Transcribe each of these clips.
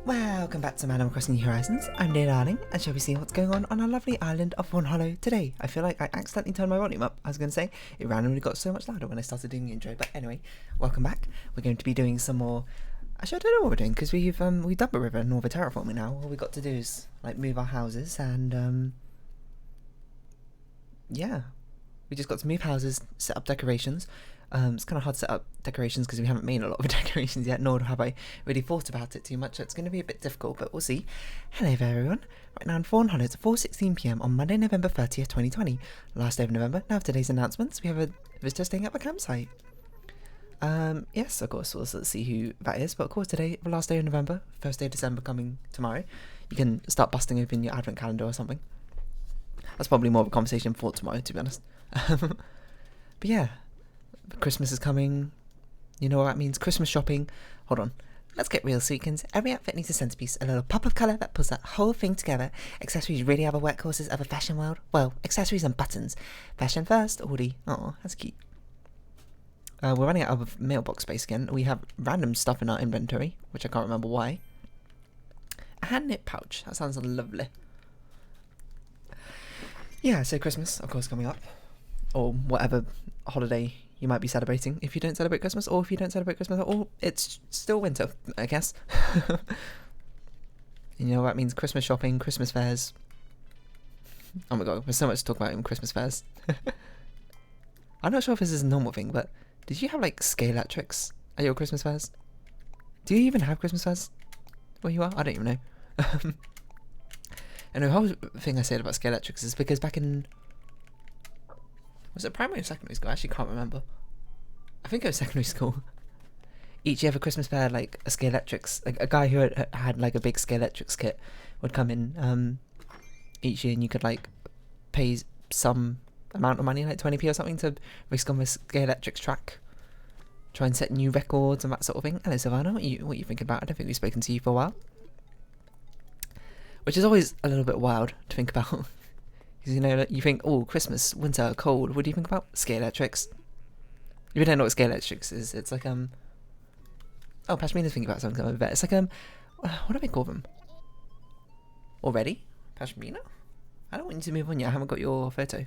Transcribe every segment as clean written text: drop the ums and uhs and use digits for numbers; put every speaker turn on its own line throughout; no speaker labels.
Welcome back to Animal Crossing New Horizons. I'm Dear Darling, and shall we see what's going on our lovely island of Fawnhollow today? I feel like I accidentally turned my volume up. I was going to say, it randomly got so much louder when I started doing the intro, but anyway, welcome back. We're going to be doing some more... Actually, I don't know what we're doing, because we've done the river and all the terraforming now. All we've got to do is, like, move our houses, and, yeah. We just got to move houses, set up decorations. It's kind of hard to set up decorations because we haven't made a lot of decorations yet, nor have I really thought about it too much, so it's going to be a bit difficult, but we'll see. Hello there everyone. Right now in Fawnhollow, it's 4:16 PM on Monday, November 30th, 2020. Last day of November. Now for today's announcements, we have a visitor staying at the campsite. Yes, of course, let's see who that is, but of course today, the last day of November, first day of December coming tomorrow. You can start busting open your advent calendar or something. That's probably more of a conversation for tomorrow, to be honest. But yeah. Christmas is coming. You know what that means? Christmas shopping. Hold on. Let's get real, Sweetkins. Every outfit needs a centerpiece, a little pop of colour that pulls that whole thing together. Accessories really are the workhorses of a fashion world. Well, accessories and buttons. Fashion first, Audi. Oh, that's cute. We're running out of mailbox space again. We have random stuff in our inventory, which I can't remember why. A hand knit pouch. That sounds lovely. Yeah, so Christmas, of course, coming up. Or whatever holiday you might be celebrating if you don't celebrate Christmas, or if you don't celebrate Christmas at all, it's still winter, I guess. You know, that means Christmas shopping, Christmas fairs. Oh my god, there's so much to talk about in Christmas fairs. I'm not sure if this is a normal thing, but did you have like Scalextrics at your Christmas fairs? Do you even have Christmas fairs where you are? I don't even know. And the whole thing I said about Scalextrics is because back in... Was it primary or secondary school? I actually can't remember. I think it was secondary school. Each year for Christmas fair, like a Scalextrics, like a guy who had like a big Scalextrics kit would come in each year, and you could like pay some amount of money, like 20p or something, to risk on this Scalextrics track, try and set new records and that sort of thing. Hello, Savannah. What you thinking about? I don't think we've spoken to you for a while. Which is always a little bit wild to think about. Because, you know, you think, oh, Christmas, winter, cold. What do you think about Scalextrics? If you don't know what Scalextrics is, it's like, oh, Pashmina's thinking about something, I bet. It's like, what do they call them? Already? Pashmina? I don't want you to move on yet, I haven't got your photo.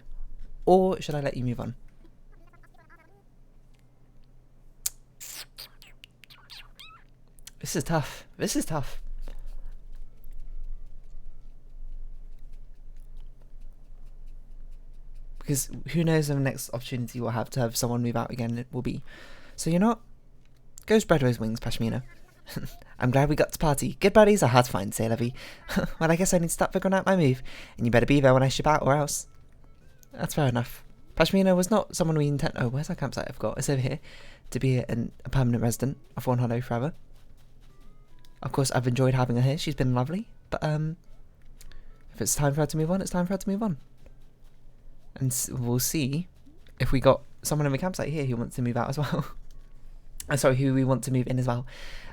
Or should I let you move on? This is tough. This is tough. Because who knows when the next opportunity we'll have to have someone move out again it will be. So you know what? Go spread those wings, Pashmina. I'm glad we got to party. Good buddies are hard to find, say Lovey. Well, I guess I need to start figuring out my move. And you better be there when I ship out or else. That's fair enough. Pashmina was not someone we intend... Oh, where's our campsite? I forgot. It's over here. To be a permanent resident of Fawnhallow forever. Of course, I've enjoyed having her here. She's been lovely. But, if it's time for her to move on, it's time for her to move on. And we'll see if we got someone in the campsite here who wants to move out as well. Sorry, who we want to move in as well.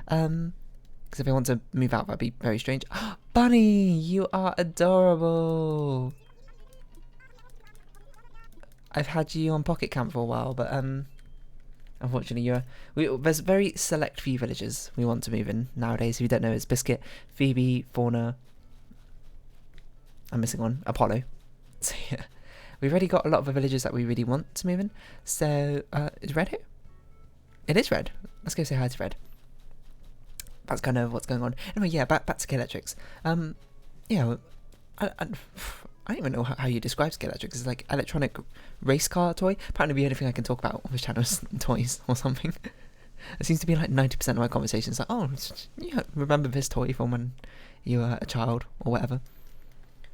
Because if they want to move out, that'd be very strange. Bunny, you are adorable. I've had you on Pocket Camp for a while, but unfortunately, there's very select few villages we want to move in nowadays. If you don't know, it's Biscuit, Phoebe, Fauna. I'm missing one. Apollo. So yeah. We've already got a lot of the villages that we really want to move in. So, is Red here? It is Red. Let's go say hi to Red. That's kind of what's going on. Anyway, yeah, back to Scalextrics. Yeah, I don't even know how you describe Scalextrics. It's like electronic race car toy. Apparently the only thing I can talk about on this channel is toys or something. It seems to be like 90% of my conversations. Like, oh, you remember this toy from when you were a child or whatever.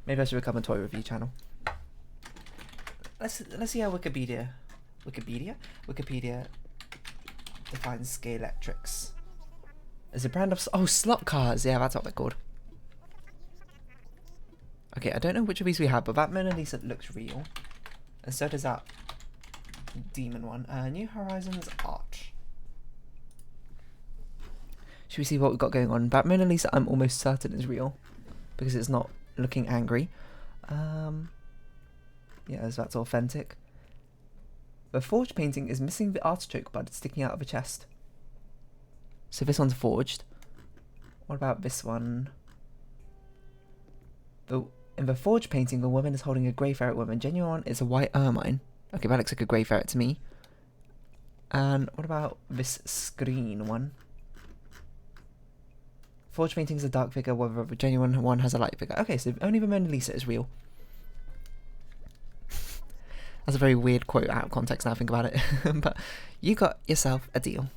Maybe I should become a toy review channel. Let's see how Wikipedia defines Scalextrics. As a brand of slot cars. Yeah, that's what they're called. Okay, I don't know which of these we have, but that Mona Lisa looks real, and so does that demon one. New Horizons Arch. Should we see what we've got going on? That Mona Lisa, I'm almost certain is real because it's not looking angry. Yeah, that's authentic. The forged painting is missing the artichoke bud sticking out of the chest. So this one's forged. What about this one? In the Forge painting, the woman is holding a grey ferret woman. Genuine is a white ermine. Okay, that looks like a grey ferret to me. And what about this screen one? Forge painting is a dark figure, whether the genuine one has a light figure. Okay, so only the Mona Lisa is real. That's a very weird quote out of context now I think about it. But you got yourself a deal.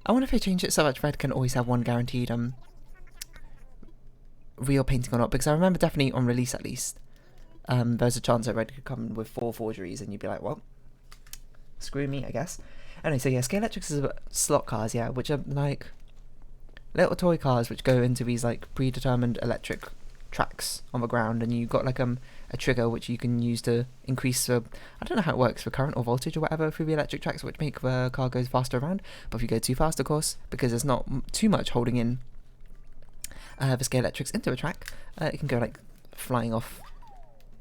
I wonder if they change it so that Red can always have one guaranteed real painting or not, because I remember definitely on release at least, there's a chance that Red could come with 4 forgeries and you'd be like, well, screw me, I guess. Anyway, so yeah, Scalextric is slot cars, yeah, which are like little toy cars which go into these like predetermined electric tracks on the ground, and you've got like a trigger which you can use to increase the, I don't know how it works, for current or voltage or whatever through the electric tracks, which make the car goes faster around. But if you go too fast, of course, because there's not too much holding in the Scalextrics into a track, it can go like flying off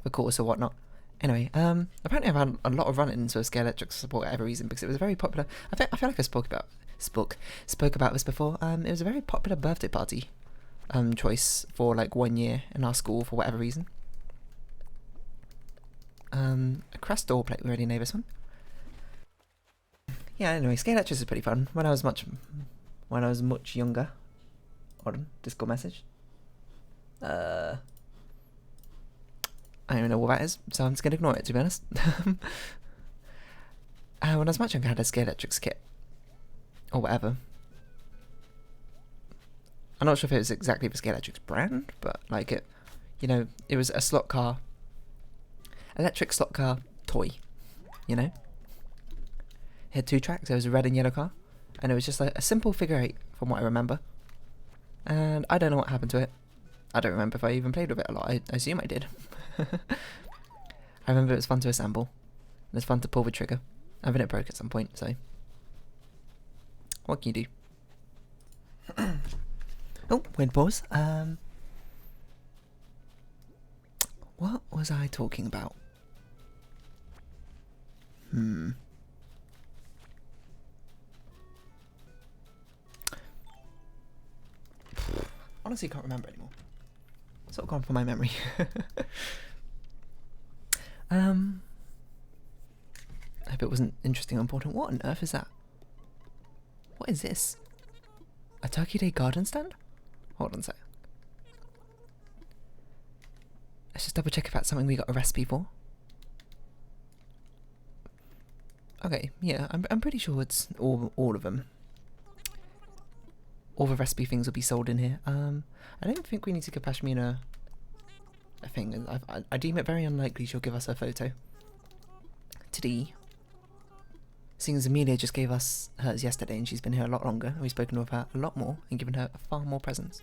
the course or whatnot. Anyway, apparently I've had a lot of run-ins with Scalextric support for every reason, because it was a very popular, I feel like I spoke about this before. It was a very popular birthday party choice for like 1 year in our school for whatever reason. A crest door plate, we already know this one. Yeah, anyway, Scalextric is pretty fun. When I was much younger. Hold on, Discord message. I don't even know what that is, so I'm just gonna ignore it, to be honest. When I was much younger, I had a Scalextric kit or whatever. I'm not sure if it was exactly the Scalextric brand, but like it, you know, it was a slot car, electric slot car toy, you know. It had 2 tracks. There was a red and yellow car, and it was just like a simple figure 8 from what I remember. And I don't know what happened to it. I don't remember if I even played with it a lot. I assume I did. I remember it was fun to assemble. It was fun to pull the trigger. And then it broke at some point, so what can you do? Oh, weird pause. What was I talking about? Honestly, can't remember anymore. Sort of gone from my memory. I hope it wasn't interesting or important. What on earth is that? What is this? A Turkey Day garden stand? Hold on a sec. Let's just double check if that's something we got a recipe for. Okay, yeah, I'm pretty sure it's all of them. All the recipe things will be sold in here. I don't think we need to give Pashmina a thing. I deem it very unlikely she'll give us her photo today. Seeing as Amelia just gave us hers yesterday and she's been here a lot longer, and we've spoken with her a lot more and given her far more presents.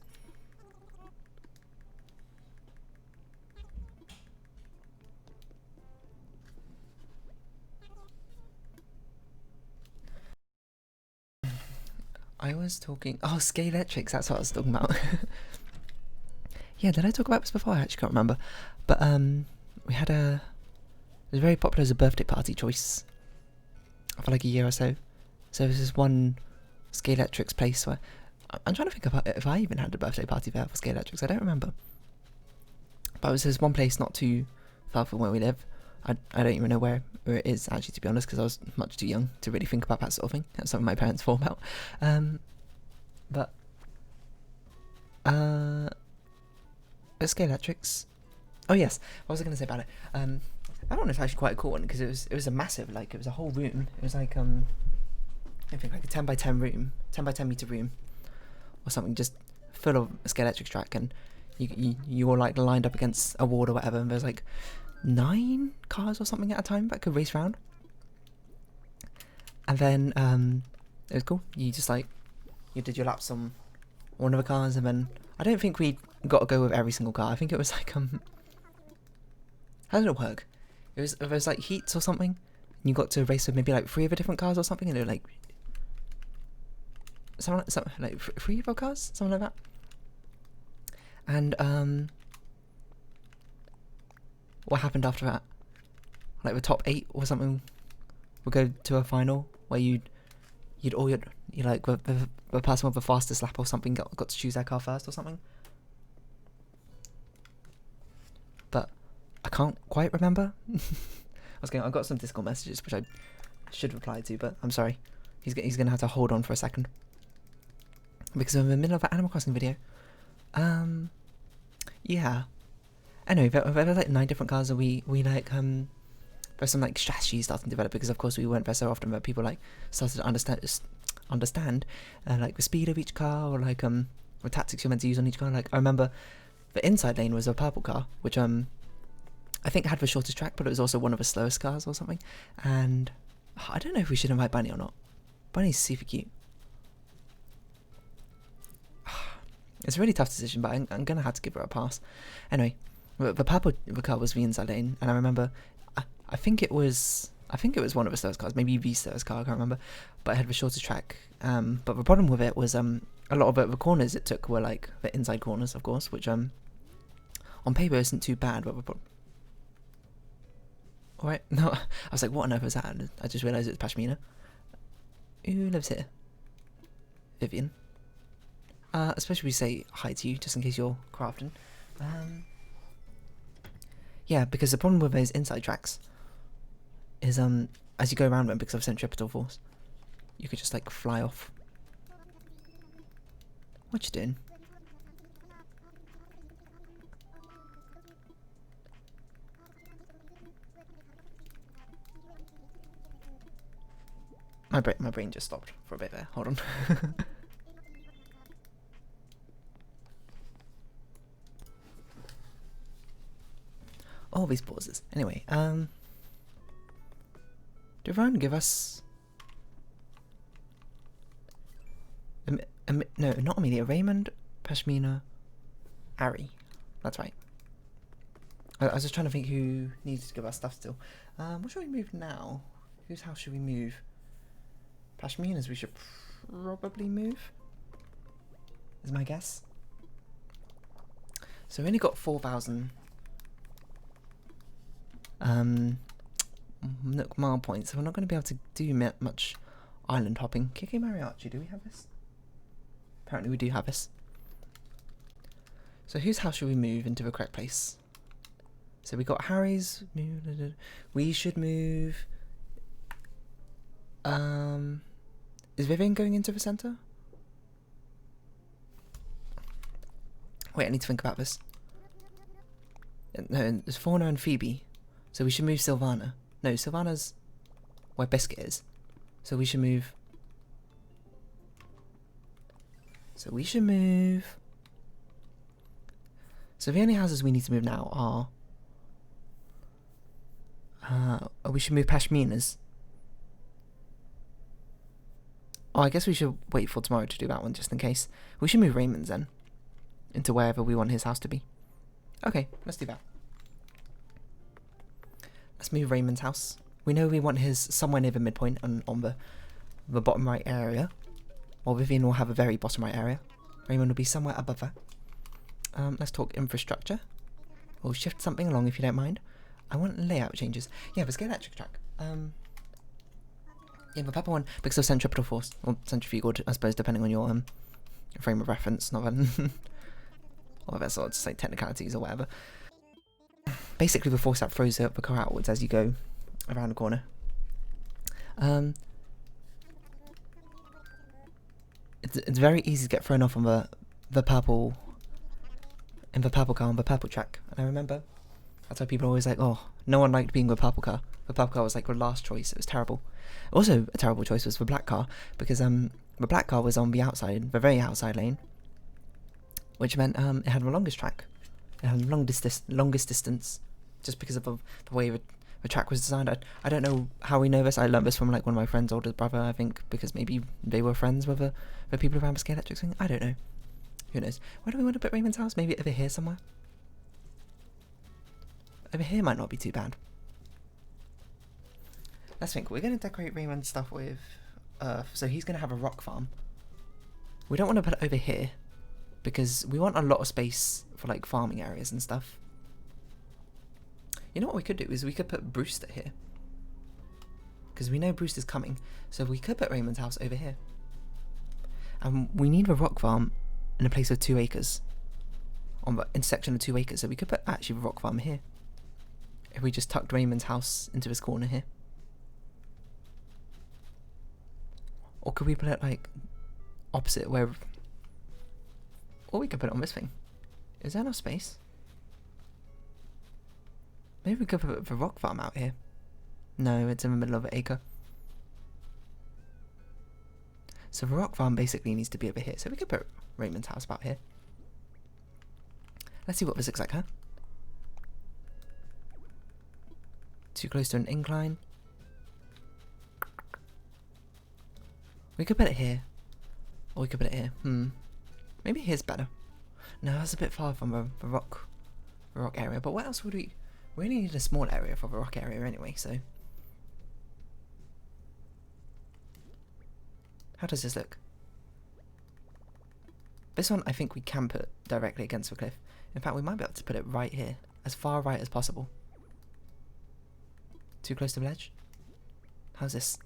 I was talking... Oh, Scalextrics, that's what I was talking about. Yeah, did I talk about this before? I actually can't remember. But, we had it was very popular as a birthday party choice for like a year or so. So this is one Scalextric's place where... I'm trying to think about if I even had a birthday party there for Scalextrics. I don't remember. But it was this one place not too far from where we live. I don't even know where it is, actually, to be honest, because I was much too young to really think about that sort of thing. That's something my parents thought about. But Scalextrics. Oh yes, what was I going to say about it? That one was actually quite a cool one because it was a massive, like, it was a whole room. It was like I think like a 10 by 10 room, 10 by 10 meter room, or something, just full of Scalextric track, and you were like lined up against a wall or whatever, and there's like 9 cars or something at a time that could race round. And then it was cool. You just like you did your laps on one of the cars, and then I don't think we got to go with every single car. I think it was like how did it work? It was like heats or something, and you got to race with maybe like 3 of the different cars or something, and it was like something like 3 of our cars, something like that. And what happened after that? Like the top 8 or something would go to a final where you'd all you like the the person with the fastest lap or something got to choose their car first or something. But I can't quite remember. I've got some Discord messages which I should reply to, but I'm sorry. He's gonna have to hold on for a second because I'm in the middle of an Animal Crossing video. Yeah. Anyway, there were like 9 different cars, and we like there's some like strategy starting to develop, because of course we weren't there so often, but people like started to understand like the speed of each car, or like what tactics you're meant to use on each car. Like I remember the inside lane was a purple car, which I think had the shortest track, but it was also one of the slowest cars or something. And I don't know if we should invite Bunny or not. Bunny's super cute. It's a really tough decision, but I'm gonna have to give her a pass. Anyway, the purple car was the inside lane, and I remember I think it was one of the slowest cars, maybe the slowest car, I can't remember, but it had the shortest track. But the problem with it was a lot of the corners it took were like the inside corners, of course, which on paper isn't too bad. But alright, no, I was like, what on earth was that? I just realised it was Pashmina. Who lives here? Vivian. Especially we say hi to you, just in case you're crafting. Yeah, because the problem with those inside tracks is as you go around them, because of centripetal force, you could just like fly off. What you doing? My brain just stopped for a bit there. Hold on. All these pauses. Anyway, did everyone give us no, not Amelia, Raymond, Pashmina, Ari. That's right. I was just trying to think who needs to give us stuff still. What should we move now? Whose house should we move? Pashmina's we should probably move, is my guess. So we only got 4,000 Nook Mile points, so we're not going to be able to do much island hopping. Kiki Mariachi, do we have this? Apparently we do have this. So whose house should we move into the correct place? So we got Harry's. We should move. Is Vivian going into the centre? Wait, I need to think about this. No, there's Fauna and Phoebe. So we should move Sylvana. No, Sylvana's where Biscuit is. So we should move. So we should move. So the only houses we need to move now are. We should move Pashmina's. Oh, I guess we should wait for tomorrow to do that one, just in case. We should move Raymond's then into wherever we want his house to be. Okay, let's do that. Let's move Raymond's house. We know we want his somewhere near the midpoint and on the bottom right area. While Vivian will have a very bottom right area. Raymond will be somewhere above that. Let's talk infrastructure. We'll shift something along if you don't mind. I want layout changes. Yeah, the Scalextric track. Yeah, the purple one, because of centripetal force, or centrifugal, I suppose, depending on your frame of reference, not that, or that sort of just like technicalities or whatever. Basically, the force that throws the car outwards as you go around the corner. It's very easy to get thrown off on the purple car on the purple track. And I remember that's why people are always like, oh, no one liked being the purple car. The purple car was like the last choice. It was terrible. Also, a terrible choice was the black car, because the black car was on the outside, the very outside lane, which meant it had the longest track. It had the longest distance, just because of the way the track was designed. I don't know how we know this. I learned this from like one of my friend's older brother, I think, because maybe they were friends with the people around the Scalextric thing. I don't know. Who knows? Where do we want to put Raymond's house? Maybe over here somewhere? Over here might not be too bad. Let's think. We're going to decorate Raymond's stuff with earth. So he's going to have a rock farm. We don't want to put it over here, because we want a lot of space for like farming areas and stuff. You know what we could do is we could put Brewster here, because we know Brewster's coming, so we could put Raymond's house over here. And we need a rock farm in a place of 2 acres. On the intersection of 2 acres. So we could put actually a rock farm here. If we just tucked Raymond's house into this corner here. Or could we put it like opposite where... Or we could put it on this thing. Is there enough space? Maybe we could put the rock farm out here. No, it's in the middle of an acre. So the rock farm basically needs to be over here. So we could put Raymond's house about here. Let's see what this looks like, huh? Too close to an incline. We could put it here. Or we could put it here. Maybe here's better. No, that's a bit far from the rock area. But what else would we... We only need a small area for the rock area anyway, so... How does this look? This one I think we can put directly against the cliff. In fact, we might be able to put it right here. As far right as possible. Too close to the ledge? How's this?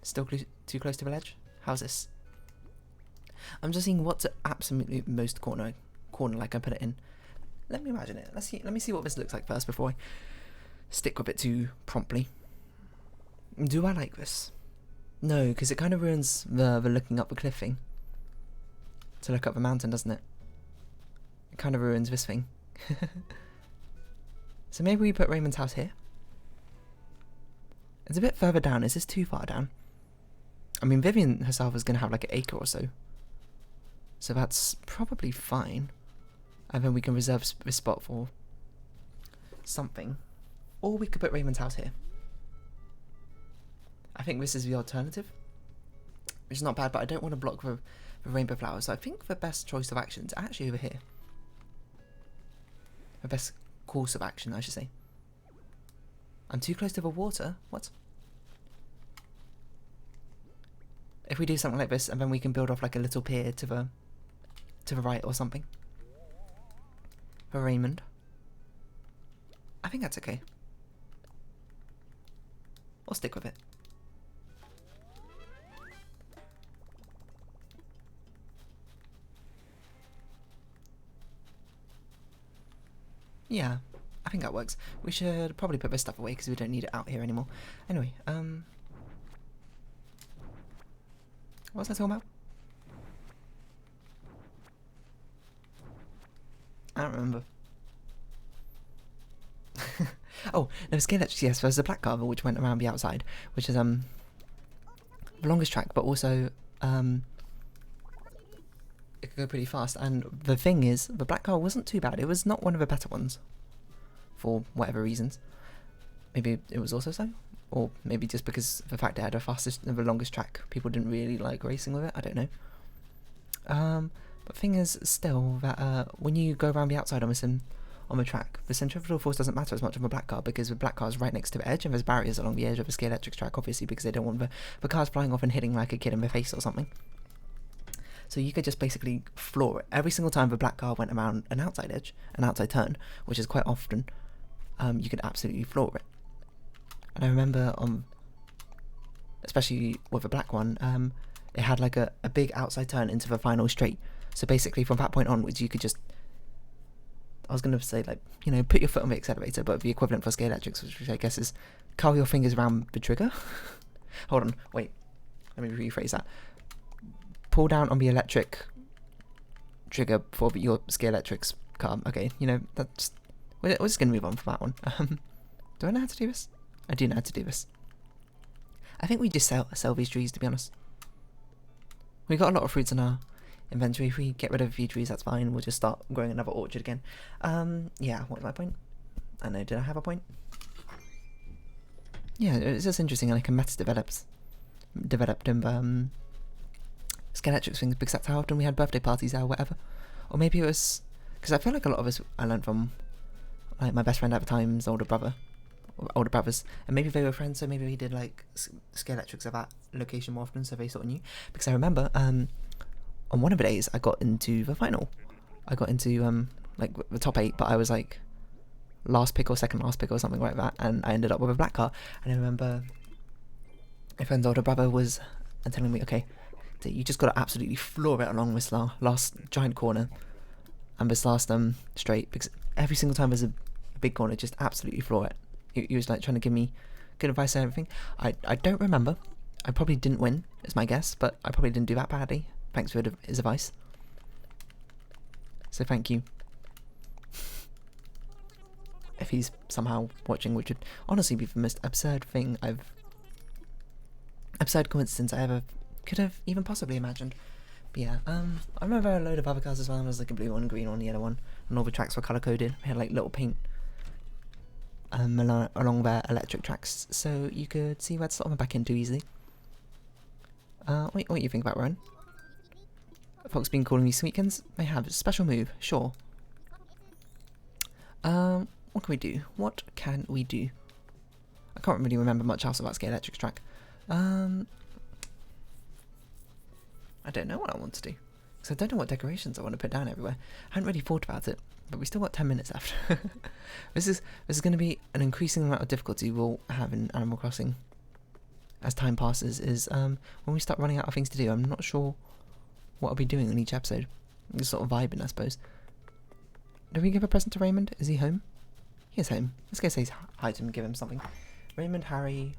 Still too close to the ledge? How's this? I'm just seeing what's the absolutely most corner like I put it in. Let me imagine it. Let me see what this looks like first before I stick with it too promptly. Do I like this? No, because it kind of ruins the looking up the cliff thing. To look up the mountain, doesn't it? It kind of ruins this thing. So maybe we put Raymond's house here. It's a bit further down. Is this too far down? I mean, Vivian herself is going to have like an acre or so. So that's probably fine. And then we can reserve this spot for something. Or we could put Raymond's house here. I think this is the alternative. Which is not bad, but I don't want to block the rainbow flowers. So I think the best choice of action is actually over here. The best course of action, I should say. I'm too close to the water? What? If we do something like this, and then we can build off like a little pier to the right or something. For Raymond. I think that's okay. We'll stick with it. Yeah, I think that works. We should probably put this stuff away because we don't need it out here anymore. Anyway, what was I talking about? I don't remember. Oh, no, Scalextric, yes, there's a black carver which went around the outside, which is the longest track, but also it could go pretty fast. And the thing is, the black car wasn't too bad. It was not one of the better ones, for whatever reasons. Maybe it was also so, or maybe just because of the fact it had the longest track, people didn't really like racing with it. I don't know. But the thing is, still, that when you go around the outside on the track, the centrifugal force doesn't matter as much on the black car, because the black car is right next to the edge, and there's barriers along the edge of the Scalextric track, obviously, because they don't want the cars flying off and hitting like a kid in the face or something. So you could just basically floor it. Every single time the black car went around an outside edge, an outside turn, which is quite often, you could absolutely floor it. And I remember, especially with the black one, it had like a big outside turn into the final straight. So basically from that point onwards, you could just, I was going to say, like, you know, put your foot on the accelerator, but the equivalent for Scalextric, which I guess is curl your fingers around the trigger. Hold on, wait, let me rephrase that. Pull down on the electric trigger for your Scalextric's car. Okay, you know, that's, we're just going to move on from that one. Do I know how to do this? I do know how to do this. I think we just sell these trees, to be honest. We got a lot of fruits in our inventory. If we get rid of a few trees, that's fine. We'll just start growing another orchard again. Yeah, what was my point? I know, did I have a point? Yeah, it's just interesting, like a meta developed in Scalextric things, because that's how often we had birthday parties or whatever. Or maybe it was, because I feel like a lot of us I learned from like my best friend at the time's older brothers, and maybe they were friends, so maybe we did like Scalextrics at that location more often, so they sort of knew. Because I remember on one of the days I got into the final. I got into like the top 8, but I was like last pick or second last pick or something like that, and I ended up with a black car. And I remember my friend's older brother was telling me, okay, So you just got to absolutely floor it along this last giant corner and this last straight, because every single time there's a big corner, just absolutely floor it. He was like trying to give me good advice and everything. I don't remember. I probably didn't win, is my guess, but I probably didn't do that badly. Thanks for his advice. So thank you. If he's somehow watching, which would honestly be the most absurd coincidence I ever could have even possibly imagined. But yeah, I remember a load of other cars as well. There was like a blue one, green one, yellow one, and all the tracks were colour coded. We had like little paint along their electric tracks, so you could see where to slot them back into easily. What do you think about Rowan? Folks been calling me Sweetkins? They have a special move, sure. What can we do? What can we do? I can't really remember much else about Scalextric's track. I don't know what I want to do, because I don't know what decorations I want to put down everywhere. I hadn't really thought about it, but we still got 10 minutes left. This is going to be an increasing amount of difficulty we'll have in Animal Crossing as time passes, is when we start running out of things to do. I'm not sure what I'll be doing on each episode. Just sort of vibing, I suppose. Did we give a present to Raymond? Is he home? He is home. Let's go say hi to him and give him something. Raymond, Harry,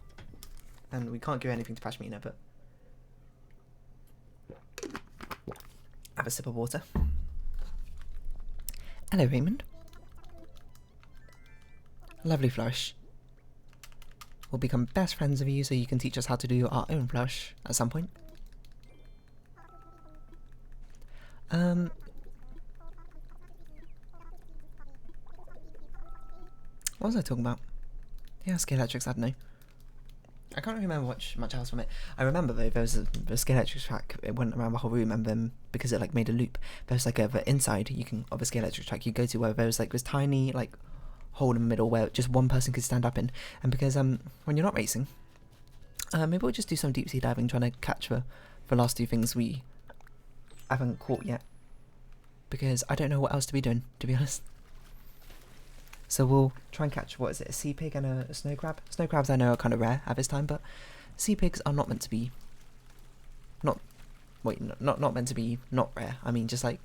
and we can't give anything to Pashmina, but have a sip of water. Hello, Raymond. Lovely Flourish. We'll become best friends with you so you can teach us how to do our own Flourish at some point. What was I talking about? Yeah, Scalextric, I don't know. I can't remember much else from it. I remember though, there was a Scalextric track, it went around the whole room, and then because it like made a loop, there was like the inside of a Scalextric track you go to where there was like this tiny like hole in the middle where just one person could stand up in. And because when you're not racing, maybe we'll just do some deep sea diving, trying to catch the last two things we haven't caught yet, because I don't know what else to be doing, to be honest. So we'll try and catch, what is it, a sea pig and a snow crab? Snow crabs I know are kind of rare at this time, but sea pigs are not meant to be, not meant to be not rare. I mean, just like,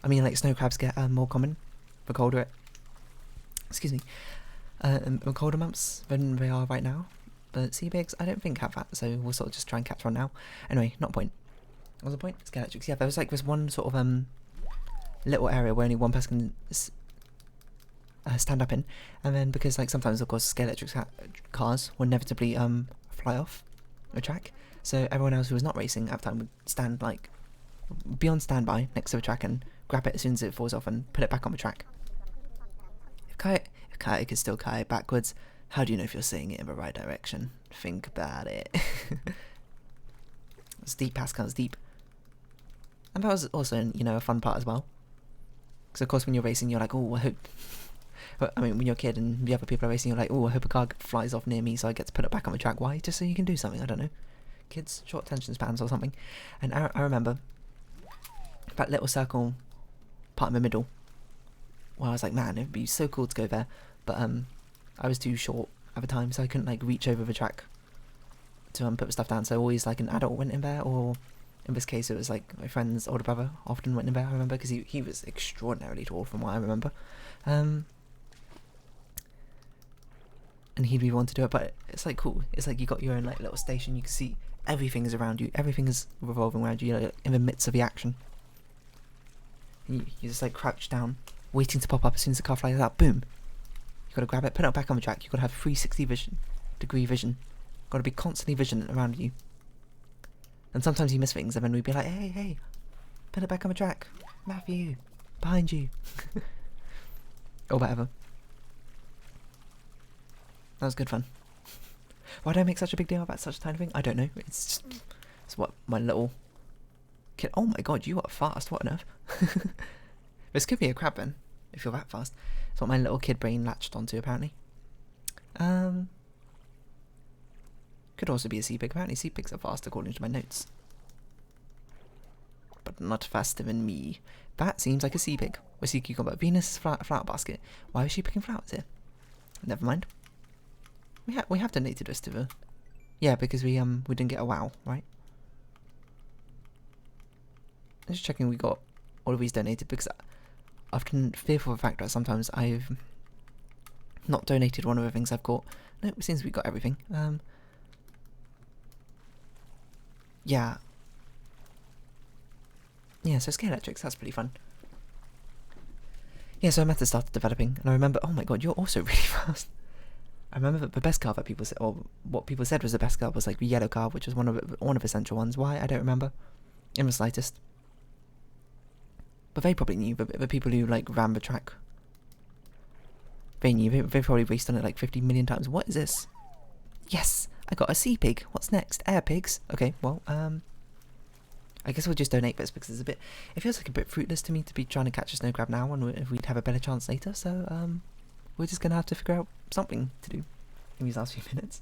like snow crabs get more common the colder in colder months than they are right now. But sea pigs, I don't think have that, so we'll sort of just try and catch one now. Anyway, not point. What was the point? Scalextric. Yeah, there was like this one sort of little area where only one person can stand up in, and then because like sometimes of course Scalextric cars will inevitably fly off a track, so everyone else who was not racing at the time would stand like be on standby next to the track and grab it as soon as it falls off and put it back on the track. If kayak can still kayak backwards, how do you know if you're saying it in the right direction? Think about it. It's deep, Pascal, it's deep. And that was also, a fun part as well. Because of course when you're racing you're like, oh, I hope... I mean, when you're a kid and the other people are racing, you're like, oh, I hope a car flies off near me so I get to put it back on the track. Why? Just so you can do something, I don't know. Kids, short attention spans or something. And I remember that little circle part in the middle where I was like, man, it'd be so cool to go there. But I was too short at the time, so I couldn't like reach over the track to put the stuff down. So always like an adult went in there, or in this case it was like my friend's older brother often went in there, I remember, because he was extraordinarily tall from what I remember. And he'd be one to do it, but it's like cool. It's like you got your own like little station. You can see everything is around you. Everything is revolving around you. You're like, in the midst of the action. And you just like crouch down, waiting to pop up as soon as the car flies out. Boom! You got to grab it, put it back on the track. You got to have 360-degree vision. Got to be constantly vigilant around you. And sometimes you miss things, and then we'd be like, hey, put it back on the track, Matthew, behind you, or whatever. That was good fun. Why do I make such a big deal about such a tiny thing? I don't know. It's what my little kid... Oh my god, you are fast. What on earth? This could be a crab then, if you're that fast. It's what my little kid brain latched onto, apparently. Could also be a sea pig. Apparently sea pigs are fast, according to my notes. But not faster than me. That seems like a sea pig. Or sea cucumber. Venus' flower basket. Why is she picking flowers here? Never mind. We have donated this to the... Yeah, because we didn't get a wow, right? just checking we got all of these donated, because I've been fearful of the fact that sometimes I've not donated one of the things I've got. No, it seems we got everything. Yeah. Yeah, so Scalextric, that's pretty fun. Yeah, so Meta started developing, and I remember, oh my god, you're also really fast. I remember that the best car that people said, or what people said was the best car, was like the yellow car, which was one of the central ones. Why? I don't remember in the slightest. But they probably knew, the people who like ran the track. They knew, they probably raced on it like 50 million times. What is this? Yes, I got a sea pig. What's next? Air pigs. Okay, well, I guess we'll just donate this, because it feels like a bit fruitless to me to be trying to catch a snow crab now, and we'd have a better chance later. So we're just gonna have to figure out something to do in these last few minutes.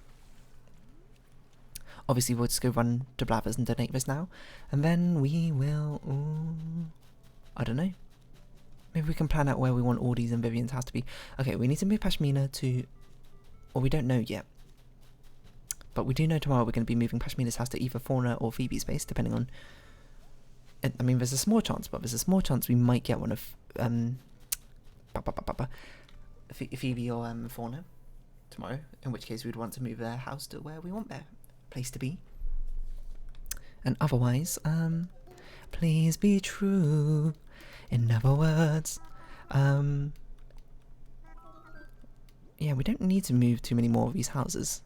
Obviously, we'll just go run to Blathers and donate this now, and then we will. I don't know. Maybe we can plan out where we want Audie's and Vivian's house to be. Okay, we need to move Pashmina to. Well, we don't know yet. But we do know tomorrow we're going to be moving Pashmina's house to either Fauna or Phoebe's base, depending on. I mean, there's a small chance, but there's a small chance we might get one of Phoebe or Fauna tomorrow. In which case, we'd want to move their house to where we want their place to be. And otherwise, please be true. In other words, yeah, we don't need to move too many more of these houses.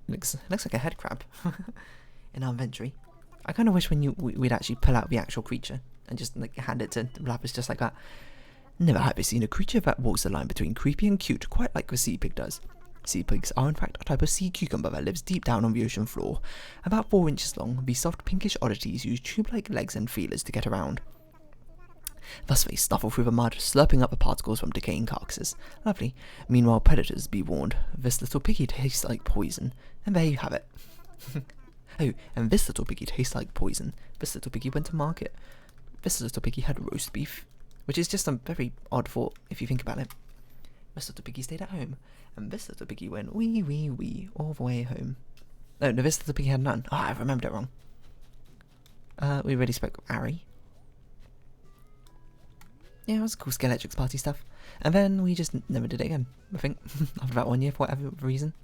Looks like a head crab in our inventory. I kind of wish we'd actually pull out the actual creature and just like hand it to Blathers just like that. Never have I seen a creature that walks the line between creepy and cute quite like the sea pig does. Sea pigs are in fact a type of sea cucumber that lives deep down on the ocean floor. About 4 inches long, these soft pinkish oddities use tube-like legs and feelers to get around. Thus they snuffle through the mud, slurping up the particles from decaying carcasses. Lovely. Meanwhile, predators, be warned, this little piggy tastes like poison. And there you have it. Oh, and this little piggy tastes like poison. This little piggy went to market. This little piggy had roast beef. Which is just a very odd thought, if you think about it. This little piggy stayed at home. And this little piggy went wee wee wee all the way home. No, this little piggy had none. Ah, I remembered it wrong. We already spoke of Ari. Yeah, it was cool Scalextric's party stuff. And then we just never did it again, I think, after about 1 year, for whatever reason.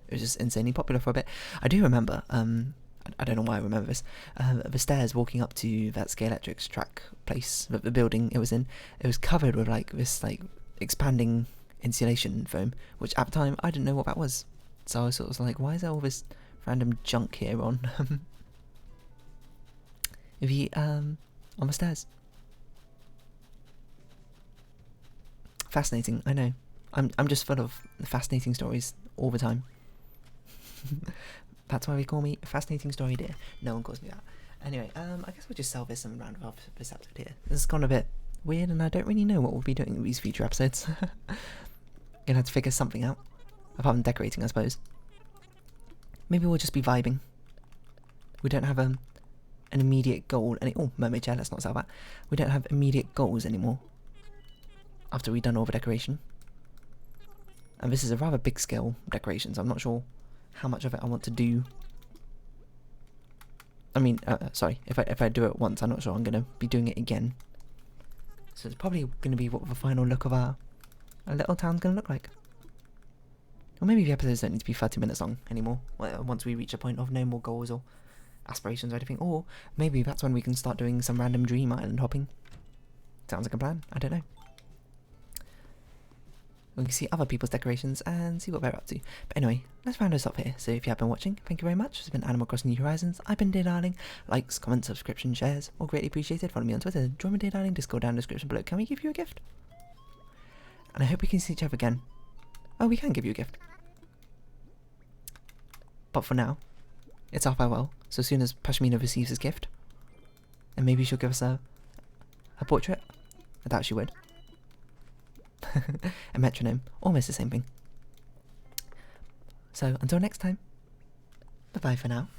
It was just insanely popular for a bit. I do remember, I don't know why I remember this, the stairs walking up to that Scalextric's track place, the building it was in, it was covered with like this like expanding insulation foam, which at the time I didn't know what that was. So I was sort of like, why is there all this random junk here on the stairs? Fascinating, I know. I'm just full of fascinating stories all the time. That's why they call me Fascinating Story Dear. No one calls me that. Anyway, I guess we'll just sell this and round off this episode here. This has gone a bit weird, and I don't really know what we'll be doing in these future episodes. Gonna have to figure something out. Apart from decorating, I suppose. Maybe we'll just be vibing. We don't have an immediate goal. Oh, mermaid chair, let's not sell that. We don't have immediate goals anymore. After we've done all the decoration. And this is a rather big scale decoration, so I'm not sure how much of it I want to do. I mean, sorry, if I do it once, I'm not sure I'm going to be doing it again. So it's probably going to be what the final look of our little town's going to look like. Or maybe the episodes don't need to be 30 minutes long anymore, once we reach a point of no more goals or aspirations or anything. Or maybe that's when we can start doing some random dream island hopping. Sounds like a plan, I don't know. We can see other people's decorations and see what they're up to. But anyway, let's round this up here. So if you have been watching, thank you very much. It's been Animal Crossing New Horizons. I've been Dear Darling. Likes, comments, subscriptions, shares, all greatly appreciated. Follow me on Twitter. Join my Dear Darling Discord down in the description below. Can we give you a gift? And I hope we can see each other again. Oh, we can give you a gift. But for now, it's our farewell. So as soon as Pashmina receives his gift, and maybe she'll give us a portrait. I doubt she would. A metronome, almost the same thing. So until next time, bye bye for now.